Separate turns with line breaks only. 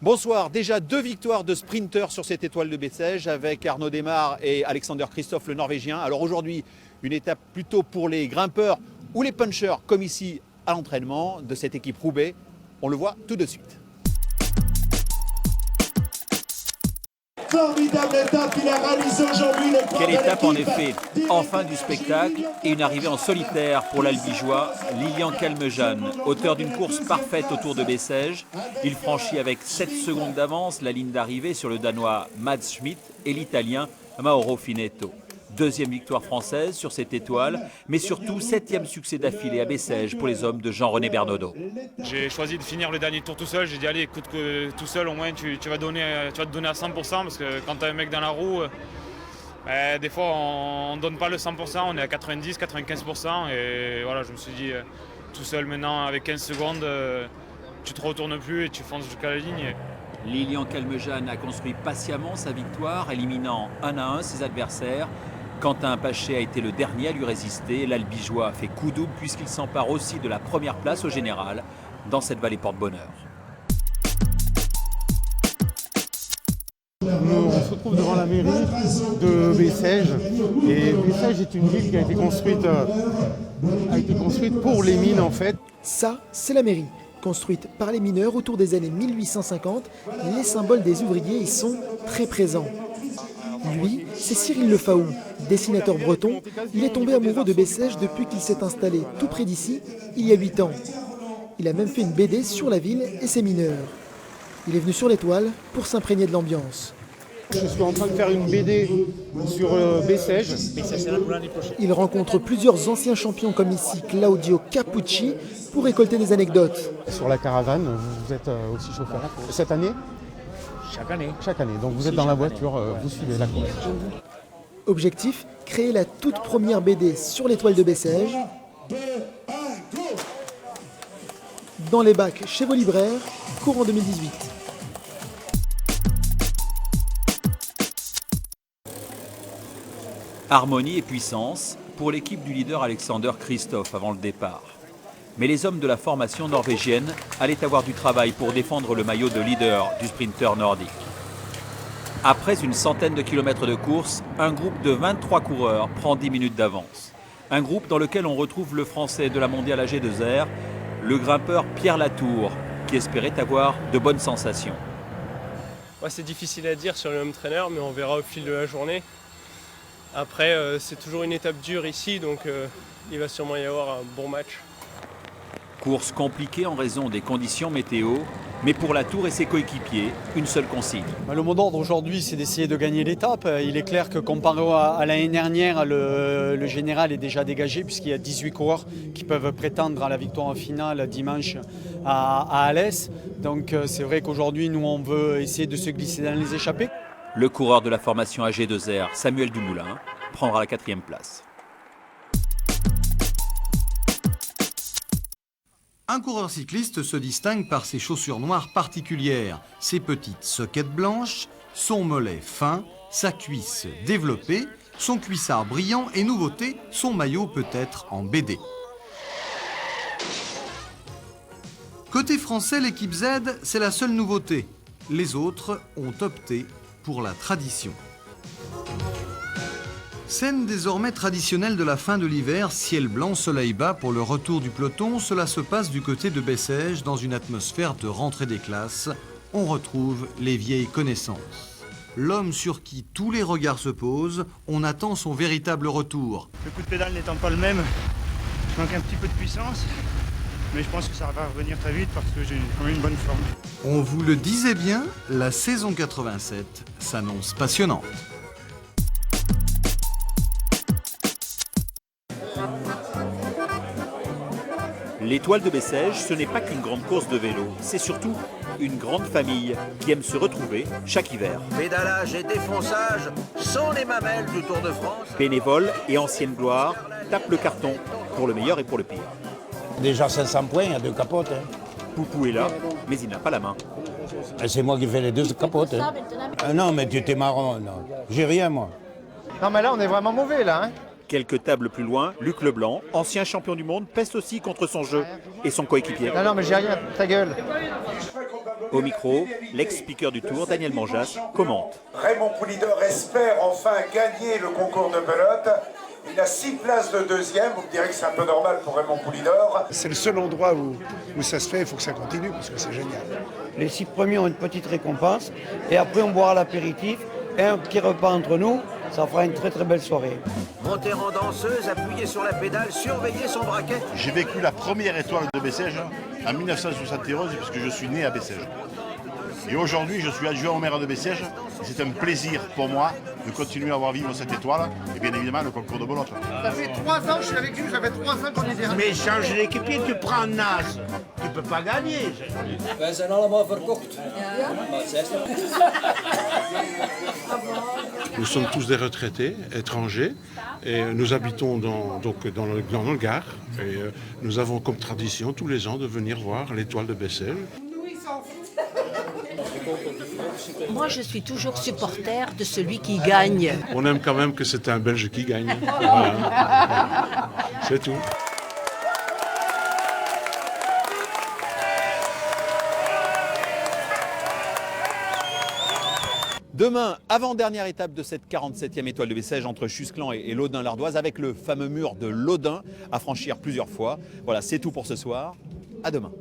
Bonsoir, déjà 2 victoires de sprinters sur cette étoile de Bessèges avec Arnaud Démare et Alexander Kristoff le Norvégien. Alors aujourd'hui, une étape plutôt pour les grimpeurs ou les punchers comme ici à l'entraînement de cette équipe Roubaix. On le voit tout de suite.
Formidable étape, il a réalisé aujourd'hui le...
Quelle étape en effet, enfin du spectacle et une arrivée en solitaire pour l'Albigeois Lilian Calmejane. Auteur d'une course parfaite autour de Bessèges, il franchit avec 7 secondes d'avance la ligne d'arrivée sur le Danois Mads Schmidt et l'Italien Mauro Finetto. Deuxième victoire française sur cette étoile, mais surtout 7e succès d'affilée à Bessèges pour les hommes de Jean-René Bernaudot.
J'ai choisi de finir le dernier tour tout seul. J'ai dit allez, écoute, que tout seul au moins tu vas te donner à 100% parce que quand tu as un mec dans la roue, des fois on ne donne pas le 100%, on est à 90, 95% et voilà, je me suis dit tout seul maintenant avec 15 secondes, tu te retournes plus et tu fonces jusqu'à la ligne.
Lilian Calmejane a construit patiemment sa victoire, éliminant 1 à 1 ses adversaires. Quentin Paché a été le dernier à lui résister. L'Albigeois a fait coup double puisqu'il s'empare aussi de la première place au général dans cette vallée porte-bonheur.
On se retrouve devant la mairie de Bessèges. Et Bessèges est une ville qui a été construite pour les mines en fait.
Ça, c'est la mairie. Construite par les mineurs autour des années 1850, les symboles des ouvriers y sont très présents. Lui, c'est Cyril Le Faou, dessinateur breton. Il est tombé amoureux de Bessèges depuis qu'il s'est installé tout près d'ici, il y a 8 ans. Il a même fait une BD sur la ville et ses mineurs. Il est venu sur l'étoile pour s'imprégner de l'ambiance.
Je suis en train de faire une BD sur Bessèges.
Il rencontre plusieurs anciens champions comme ici Claudio Capucci pour récolter des anecdotes.
Sur la caravane, vous êtes aussi chauffeur cette année ?
Chaque année.
Chaque année. Donc vous êtes dans la voiture, vous suivez la course.
Objectif, créer la toute première BD sur l'étoile de Bessèges. Dans les bacs chez vos libraires, courant 2018.
Harmonie et puissance pour l'équipe du leader Alexander Kristoff avant le départ. Mais les hommes de la formation norvégienne allaient avoir du travail pour défendre le maillot de leader du sprinter nordique. Après une centaine de kilomètres de course, un groupe de 23 coureurs prend 10 minutes d'avance. Un groupe dans lequel on retrouve le Français de la mondiale à G2R, le grimpeur Pierre Latour, qui espérait avoir de bonnes sensations.
Ouais, c'est difficile à dire sur le home trainer, mais on verra au fil de la journée. Après, c'est toujours une étape dure ici, donc il va sûrement y avoir un bon match.
Course compliquée en raison des conditions météo, mais pour Latour et ses coéquipiers, une seule consigne.
Le mot d'ordre aujourd'hui, c'est d'essayer de gagner l'étape. Il est clair que comparé à l'année dernière, le général est déjà dégagé puisqu'il y a 18 coureurs qui peuvent prétendre à la victoire finale dimanche à Alès. Donc c'est vrai qu'aujourd'hui, nous, on veut essayer de se glisser dans les échappées.
Le coureur de la formation AG2R, Samuel Dumoulin, prendra la 4e place.
Un coureur cycliste se distingue par ses chaussures noires particulières, ses petites soquettes blanches, son mollet fin, sa cuisse développée, son cuissard brillant et nouveauté, son maillot peut être en BD. Côté français, l'équipe Z, c'est la seule nouveauté. Les autres ont opté pour la tradition. Scène désormais traditionnelle de la fin de l'hiver, ciel blanc, soleil bas pour le retour du peloton, cela se passe du côté de Bessèges dans une atmosphère de rentrée des classes. On retrouve les vieilles connaissances. L'homme sur qui tous les regards se posent, on attend son véritable retour.
Le coup de pédale n'étant pas le même, je manque un petit peu de puissance, mais je pense que ça va revenir très vite parce que j'ai quand même une bonne forme.
On vous le disait bien, la saison 87 s'annonce passionnante.
L'étoile de Bessèges, ce n'est pas qu'une grande course de vélo, c'est surtout une grande famille qui aime se retrouver chaque hiver.
Pédalage et défonçage sont les mamelles du Tour de France.
Bénévoles et anciennes gloires tapent le carton pour le meilleur et pour le pire.
Déjà 500 points, il y a 2 capotes.
Poupou est là, mais il n'a pas la main.
Et c'est moi qui fais les 2 capotes. Non, mais tu étais marrant, non. J'ai rien, moi.
Non mais là on est vraiment mauvais là.
Quelques tables plus loin, Luc Leblanc, ancien champion du monde, peste aussi contre son jeu et son coéquipier.
Non mais j'ai rien, ta gueule.
Au micro, l'ex-speaker du Tour, Daniel Manjas, commente.
Raymond Poulidor espère enfin gagner le concours de belote. Il a 6 places de deuxième, vous me direz que c'est un peu normal pour Raymond Poulidor.
C'est le seul endroit où ça se fait, il faut que ça continue parce que c'est génial.
Les 6 premiers ont une petite récompense et après on boira l'apéritif et un petit repas entre nous, ça fera une très très belle soirée.
Monter en danseuse, appuyer sur la pédale, surveiller son braquet.
J'ai vécu la première étoile de Bessèges en 1971 puisque je suis né à Bessèges. Et aujourd'hui, je suis adjoint au maire de Bessèges. C'est un plaisir pour moi de continuer à voir vivre cette étoile et bien évidemment le concours de belote.
Ça fait 3 ans que je suis avec vous, j'avais 3 ans qu'on est derrière.
Mais change l'équipier, tu prends un as. Tu peux pas gagner.
Wij zijn allemaal verkocht.
Nous sommes tous des retraités étrangers et nous habitons dans le Gard. Et nous avons comme tradition tous les ans de venir voir l'étoile de Bessèges.
Moi, je suis toujours supporter de celui qui gagne.
On aime quand même que c'est un Belge qui gagne. Voilà. C'est tout.
Demain, avant-dernière étape de cette 47e étoile de Bessèges entre Chusclan et Laudun-l'Ardoise, avec le fameux mur de Laudun à franchir plusieurs fois. Voilà, c'est tout pour ce soir. À demain.